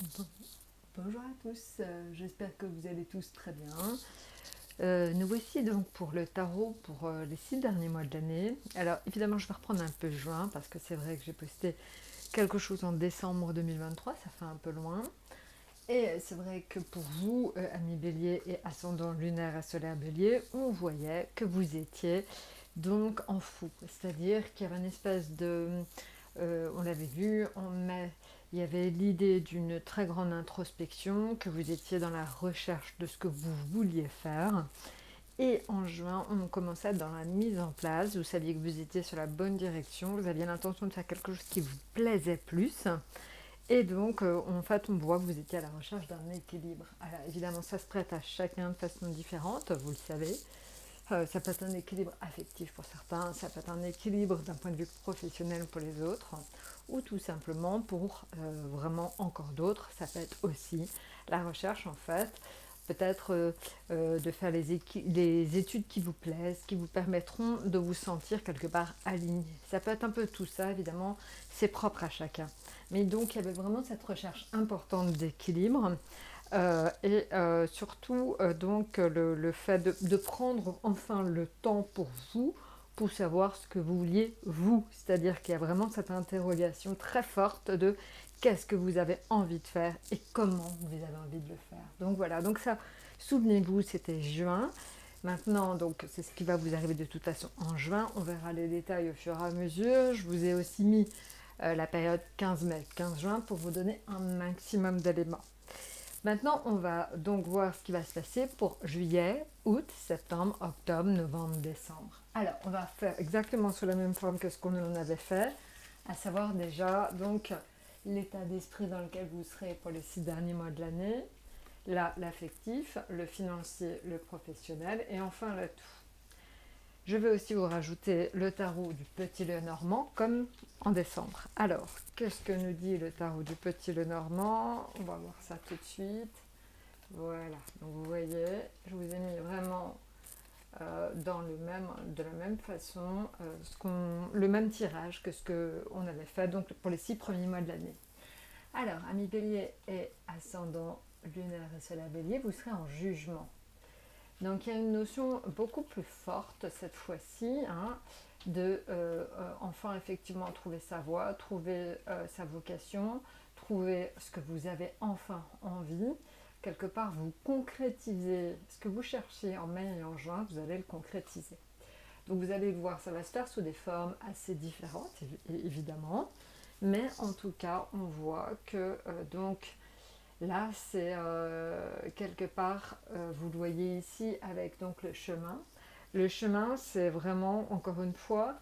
Bon- Bonjour à tous, j'espère que vous allez tous très bien. Nous voici donc pour le tarot pour les 6 derniers mois de l'année. Alors évidemment je vais reprendre un peu juin parce que c'est vrai que j'ai posté quelque chose en décembre 2023, ça fait un peu loin. Et c'est vrai que pour vous, amis bélier et ascendant lunaire et solaire bélier, on voyait que vous étiez donc en fou. C'est-à-dire qu'il y avait une espèce de... on l'avait vu en mai, il y avait l'idée d'une très grande introspection, que vous étiez dans la recherche de ce que vous vouliez faire. Et en juin, on commençait dans la mise en place. Vous saviez que vous étiez sur la bonne direction, vous aviez l'intention de faire quelque chose qui vous plaisait plus. Et donc, en fait, on voit que vous étiez à la recherche d'un équilibre. Alors, évidemment, ça se prête à chacun de façon différente, vous le savez. Ça peut être un équilibre affectif pour certains, ça peut être un équilibre d'un point de vue professionnel pour les autres, ou tout simplement pour vraiment encore d'autres, ça peut être aussi la recherche en fait, peut-être de faire les études qui vous plaisent, qui vous permettront de vous sentir quelque part aligné. Ça peut être un peu tout ça, évidemment, c'est propre à chacun. Mais donc il y avait vraiment cette recherche importante d'équilibre. Surtout donc le fait de prendre enfin le temps pour savoir ce que vous vouliez vous. C'est-à-dire qu'il y a vraiment cette interrogation très forte de qu'est-ce que vous avez envie de faire et comment vous avez envie de le faire. Donc voilà, donc ça, souvenez-vous, c'était juin. Maintenant, donc c'est ce qui va vous arriver de toute façon en juin. On verra les détails au fur et à mesure. Je vous ai aussi mis la période 15 mai, 15 juin pour vous donner un maximum d'éléments. Maintenant, on va donc voir ce qui va se passer pour juillet, août, septembre, octobre, novembre, décembre. Alors, on va faire exactement sous la même forme que ce qu'on en avait fait, à savoir déjà donc l'état d'esprit dans lequel vous serez pour les 6 derniers mois de l'année, là l'affectif, le financier, le professionnel et enfin le tout. Je vais aussi vous rajouter le tarot du Petit Lenormand comme en décembre. Alors, qu'est-ce que nous dit le tarot du Petit Lenormand? On va voir ça tout de suite. Voilà, donc vous voyez, je vous ai mis vraiment de la même façon le même tirage que ce qu'on avait fait donc, pour les 6 premiers mois de l'année. Alors, ami bélier et ascendant lunaire et solaire bélier, vous serez en jugement. Donc il y a une notion beaucoup plus forte cette fois-ci, hein, de enfin effectivement trouver sa voie, trouver sa vocation, trouver ce que vous avez enfin envie. Quelque part, vous concrétisez ce que vous cherchez en mai et en juin, vous allez le concrétiser. Donc vous allez le voir, ça va se faire sous des formes assez différentes, évidemment. Mais en tout cas, on voit que donc là, c'est quelque part, vous le voyez ici avec donc le chemin. Le chemin, c'est vraiment, encore une fois,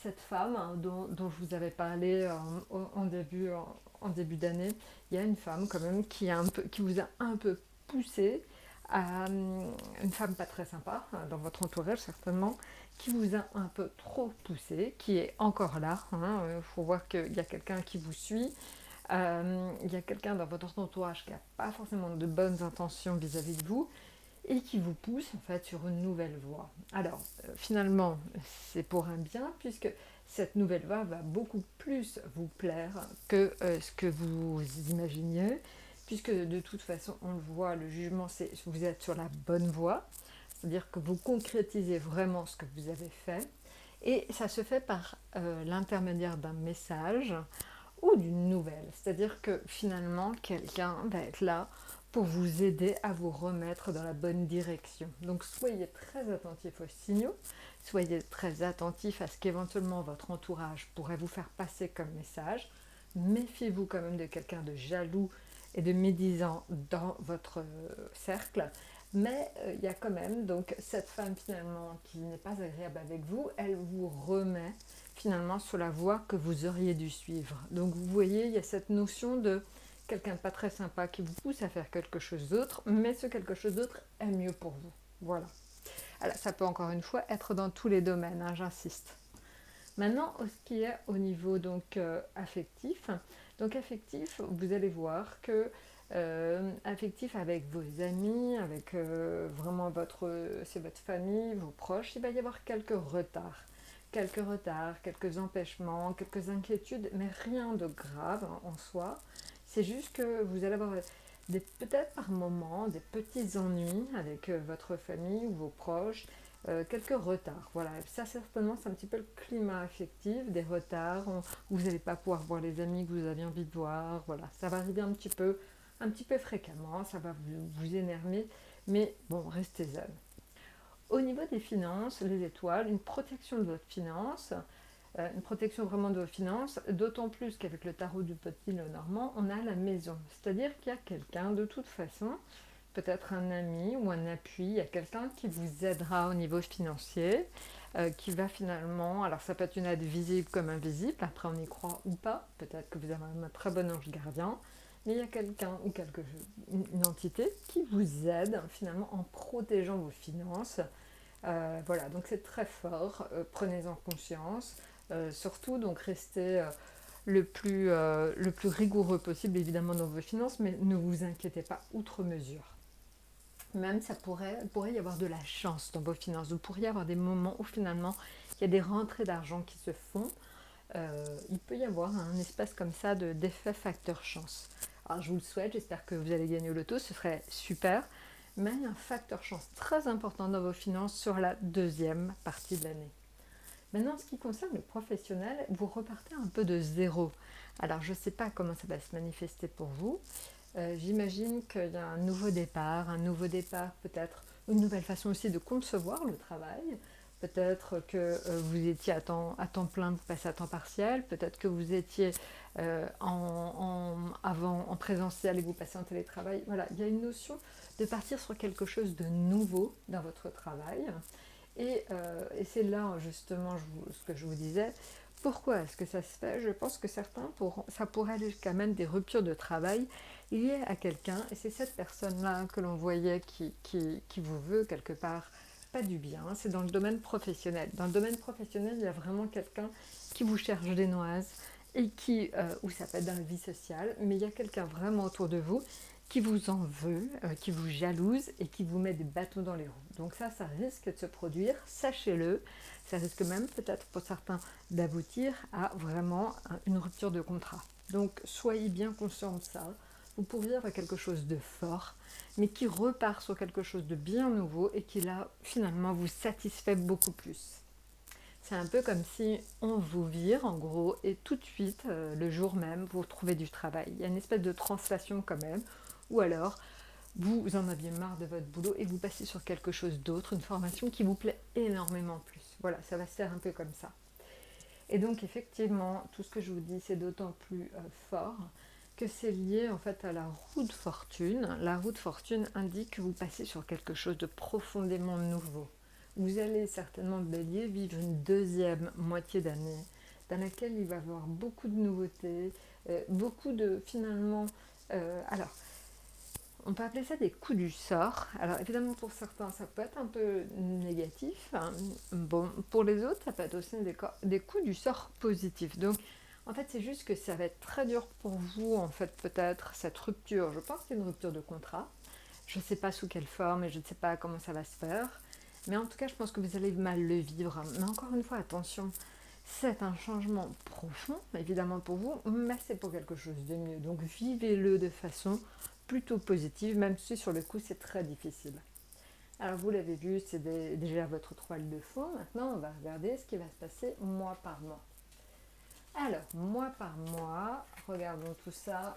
cette femme hein, dont je vous avais parlé en début d'année. Il y a une femme quand même qui vous a un peu poussé à une femme pas très sympa, dans votre entourage certainement, qui vous a un peu trop poussé, qui est encore là. Il faut voir qu'il y a quelqu'un qui vous suit, il y a quelqu'un dans votre entourage qui n'a pas forcément de bonnes intentions vis-à-vis de vous et qui vous pousse en fait sur une nouvelle voie. Alors finalement c'est pour un bien puisque cette nouvelle voie va beaucoup plus vous plaire que ce que vous imaginiez, puisque de toute façon on le voit, le jugement c'est vous êtes sur la bonne voie, c'est-à-dire que vous concrétisez vraiment ce que vous avez fait et ça se fait par l'intermédiaire d'un message ou d'une nouvelle. C'est-à-dire que finalement, quelqu'un va être là pour vous aider à vous remettre dans la bonne direction. Donc soyez très attentifs aux signaux, soyez très attentifs à ce qu'éventuellement votre entourage pourrait vous faire passer comme message. Méfiez-vous quand même de quelqu'un de jaloux et de médisant dans votre cercle. Mais il y a quand même donc cette femme finalement qui n'est pas agréable avec vous, elle vous remet finalement sur la voie que vous auriez dû suivre. Donc vous voyez, il y a cette notion de quelqu'un de pas très sympa qui vous pousse à faire quelque chose d'autre, mais ce quelque chose d'autre est mieux pour vous. Voilà. Alors ça peut encore une fois être dans tous les domaines, hein, j'insiste. Maintenant, ce qui est au niveau donc affectif, donc affectif, vous allez voir que affectif avec vos amis, avec vraiment c'est votre famille, vos proches, il va y avoir quelques retards, quelques empêchements, quelques inquiétudes, mais rien de grave hein, en soi. C'est juste que vous allez avoir peut-être par moments des petits ennuis avec votre famille ou vos proches, quelques retards. Voilà, ça certainement c'est un petit peu le climat affectif, des retards, où vous n'allez pas pouvoir voir les amis que vous aviez envie de voir. Voilà, ça va arriver un petit peu fréquemment, ça va vous énerver, mais bon, restez zen. Au niveau des finances, les étoiles, une protection de votre finance, une protection vraiment de vos finances, d'autant plus qu'avec le tarot du petit Lenormand, on a la maison. C'est-à-dire qu'il y a quelqu'un, de toute façon, peut-être un ami ou un appui, il y a quelqu'un qui vous aidera au niveau financier, qui va finalement, alors ça peut être une aide visible comme invisible, après on y croit ou pas, peut-être que vous avez un très bon ange gardien, mais il y a quelqu'un ou une entité qui vous aide finalement en protégeant vos finances. Voilà, donc c'est très fort, prenez-en conscience. Surtout, donc restez le plus rigoureux possible, évidemment, dans vos finances, mais ne vous inquiétez pas outre mesure. Même ça pourrait y avoir de la chance dans vos finances. Vous pourriez avoir des moments où finalement il y a des rentrées d'argent qui se font. Il peut y avoir un espace comme ça d'effet facteur chance. Alors je vous le souhaite, j'espère que vous allez gagner au loto, ce serait super. Mais il y a un facteur chance très important dans vos finances sur la deuxième partie de l'année. Maintenant, en ce qui concerne le professionnel, vous repartez un peu de zéro. Alors, je ne sais pas comment ça va se manifester pour vous. J'imagine qu'il y a un nouveau départ, peut-être une nouvelle façon aussi de concevoir le travail. Peut-être que vous étiez à temps plein, vous passez à temps partiel. Peut-être que vous étiez avant en présentiel et vous passez en télétravail. Voilà, il y a une notion de partir sur quelque chose de nouveau dans votre travail. Et c'est là justement ce que je vous disais. Pourquoi est-ce que ça se fait? Je pense que ça pourrait aller jusqu'à même des ruptures de travail liées à quelqu'un. Et c'est cette personne-là que l'on voyait qui vous veut quelque part pas du bien. C'est dans le domaine professionnel. Dans le domaine professionnel, il y a vraiment quelqu'un qui vous cherche des noises et ou ça peut être dans la vie sociale, mais il y a quelqu'un vraiment autour de vous qui vous en veut, qui vous jalouse et qui vous met des bâtons dans les roues. Donc ça risque de se produire, sachez-le. Ça risque même peut-être pour certains d'aboutir à vraiment une rupture de contrat. Donc soyez bien conscients de ça. Vous pourriez avoir quelque chose de fort, mais qui repart sur quelque chose de bien nouveau et qui là, finalement, vous satisfait beaucoup plus. C'est un peu comme si on vous vire en gros et tout de suite, le jour même, vous retrouvez du travail. Il y a une espèce de translation quand même. Ou alors, vous en aviez marre de votre boulot et vous passez sur quelque chose d'autre, une formation qui vous plaît énormément plus. Voilà, ça va se faire un peu comme ça. Et donc effectivement, tout ce que je vous dis, c'est d'autant plus fort que c'est lié en fait à la roue de fortune. La roue de fortune indique que vous passez sur quelque chose de profondément nouveau. Vous allez certainement, Bélier, vivre une deuxième moitié d'année dans laquelle il va y avoir beaucoup de nouveautés, beaucoup de finalement... alors, on peut appeler ça des coups du sort. Alors évidemment pour certains ça peut être un peu négatif. Hein. Bon, pour les autres ça peut être aussi des coups du sort positifs. Donc en fait c'est juste que ça va être très dur pour vous en fait peut-être cette rupture. Je pense que c'est une rupture de contrat. Je ne sais pas sous quelle forme et je ne sais pas comment ça va se faire. Mais en tout cas je pense que vous allez mal le vivre. Mais encore une fois attention. C'est un changement profond, évidemment pour vous, mais c'est pour quelque chose de mieux. Donc vivez-le de façon plutôt positive, même si sur le coup c'est très difficile. Alors vous l'avez vu, c'est déjà votre toile de fond. Maintenant on va regarder ce qui va se passer mois par mois. Alors, mois par mois, regardons tout ça.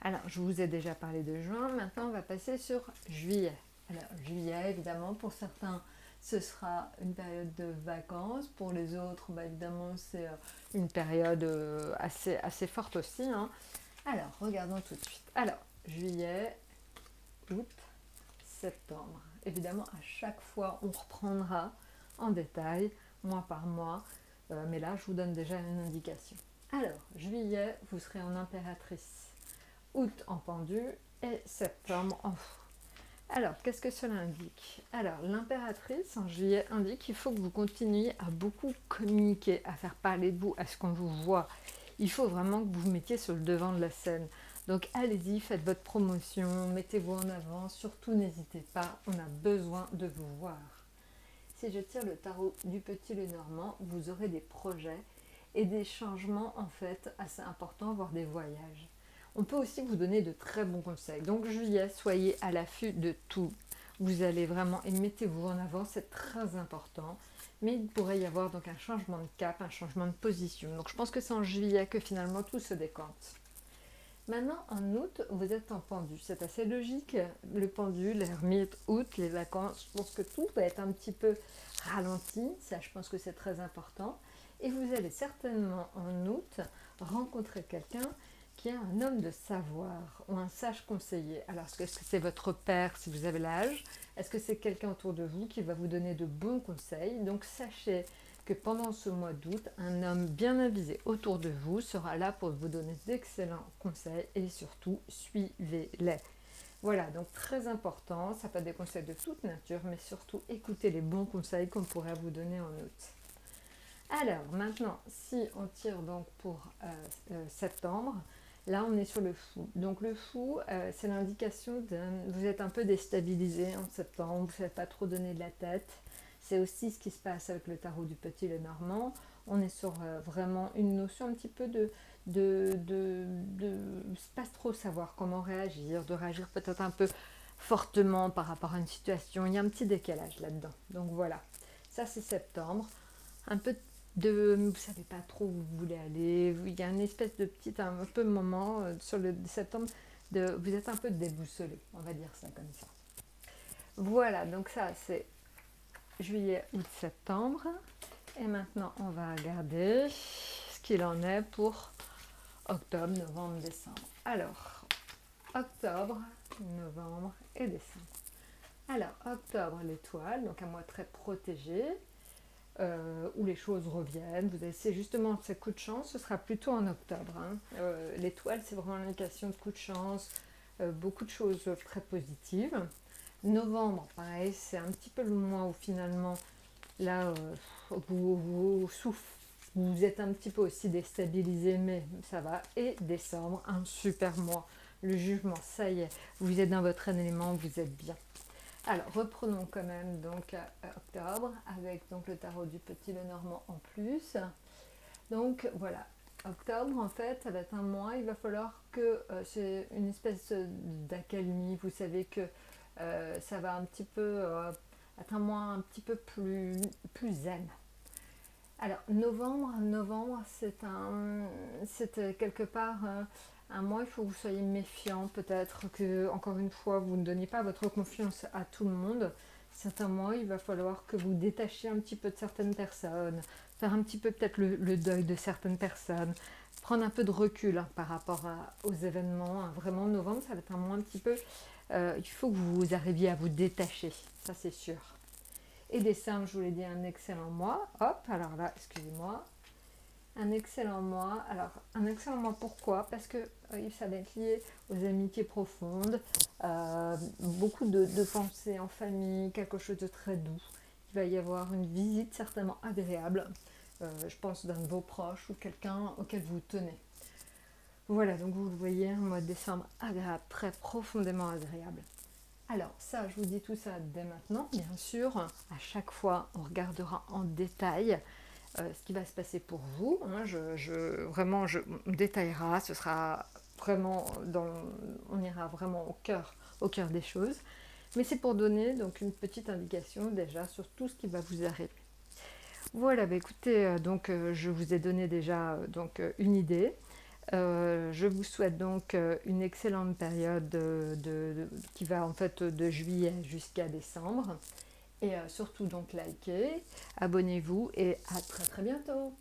Alors, je vous ai déjà parlé de juin, maintenant on va passer sur juillet. Alors, juillet, évidemment, pour certains, ce sera une période de vacances. Pour les autres, évidemment, c'est une période assez forte aussi. Hein. Alors, regardons tout de suite. Alors, juillet, août, septembre. Évidemment, à chaque fois, on reprendra en détail, mois par mois. Mais là, je vous donne déjà une indication. Alors, juillet, vous serez en impératrice. Août en pendu et septembre en fou. Alors, qu'est-ce que cela indique? Alors, l'impératrice en juillet indique qu'il faut que vous continuiez à beaucoup communiquer, à faire parler de vous, à ce qu'on vous voit. Il faut vraiment que vous vous mettiez sur le devant de la scène. Donc, allez-y, faites votre promotion, mettez-vous en avant, surtout n'hésitez pas, on a besoin de vous voir. Si je tire le tarot du petit Lenormand, vous aurez des projets et des changements en fait assez importants, voire des voyages. On peut aussi vous donner de très bons conseils. Donc juillet, soyez à l'affût de tout. Vous allez vraiment, et mettez-vous en avant, c'est très important. Mais il pourrait y avoir donc un changement de cap, un changement de position. Donc je pense que c'est en juillet que finalement tout se décante. Maintenant, en août, vous êtes en pendu. C'est assez logique. Le pendu, l'ermite, août, les vacances, je pense que tout va être un petit peu ralenti. Ça, je pense que c'est très important. Et vous allez certainement en août rencontrer quelqu'un qui est un homme de savoir ou un sage conseiller. Alors, est-ce que c'est votre père si vous avez l'âge? Est-ce que c'est quelqu'un autour de vous qui va vous donner de bons conseils? Donc, sachez que pendant ce mois d'août, un homme bien avisé autour de vous sera là pour vous donner d'excellents conseils et surtout, suivez-les. Voilà, donc très important, ça peut être des conseils de toute nature, mais surtout écoutez les bons conseils qu'on pourrait vous donner en août. Alors maintenant, si on tire donc pour septembre, là on est sur le fou. Donc le fou, c'est l'indication de vous êtes un peu déstabilisé en septembre, vous ne savez pas trop donner de la tête. C'est aussi ce qui se passe avec le tarot du Petit Lenormand. On est sur vraiment une notion un petit peu de pas trop savoir comment réagir, de réagir peut-être un peu fortement par rapport à une situation. Il y a un petit décalage là-dedans. Donc voilà, ça c'est septembre. Un peu vous savez pas trop où vous voulez aller. Il y a une espèce de petit un peu moment sur le septembre vous êtes un peu déboussolé, on va dire ça comme ça. Voilà, donc ça c'est juillet, août, septembre. Et maintenant, on va regarder ce qu'il en est pour octobre, novembre, décembre. Alors, octobre, novembre et décembre. Alors, octobre, l'étoile, donc un mois très protégé, où les choses reviennent. C'est justement ce coup de chance, ce sera plutôt en octobre. L'étoile, c'est vraiment l'indication de coup de chance, beaucoup de choses très positives. Novembre, pareil, c'est un petit peu le mois où finalement, là, vous êtes un petit peu aussi déstabilisé, mais ça va. Et décembre, un super mois. Le jugement, ça y est, vous êtes dans votre élément, vous êtes bien. Alors, reprenons quand même donc octobre, avec donc le tarot du Petit Lenormand en plus. Donc voilà, octobre en fait, ça va être un mois, il va falloir que c'est une espèce d'accalmie, vous savez que ça va un petit peu être un mois un petit peu plus zen. Alors novembre c'est quelque part un mois, il faut que vous soyez méfiant, peut-être que encore une fois vous ne donnez pas votre confiance à tout le monde. C'est un mois, il va falloir que vous détachiez un petit peu de certaines personnes, faire un petit peu peut-être le deuil de certaines personnes, prendre un peu de recul par rapport aux événements. Vraiment novembre, ça va être un mois un petit peu il faut que vous arriviez à vous détacher, ça c'est sûr. Et décembre, je vous l'ai dit, un excellent mois. Hop, alors là, excusez-moi. Un excellent mois. Alors, un excellent mois, pourquoi? Parce que ça va être lié aux amitiés profondes, beaucoup de pensées en famille, quelque chose de très doux. Il va y avoir une visite certainement agréable, je pense d'un de vos proches ou quelqu'un auquel vous tenez. Voilà, donc vous le voyez, un mois de décembre agréable, très profondément agréable. Alors ça, je vous dis tout ça dès maintenant. Bien sûr, à chaque fois, on regardera en détail ce qui va se passer pour vous. Vraiment, on détaillera, ce sera vraiment, on ira vraiment au cœur des choses. Mais c'est pour donner donc une petite indication déjà sur tout ce qui va vous arriver. Voilà, bah écoutez, je vous ai donné déjà une idée. Je vous souhaite donc une excellente période qui va en fait de juillet jusqu'à décembre. Et surtout donc likez, abonnez-vous et à très très bientôt.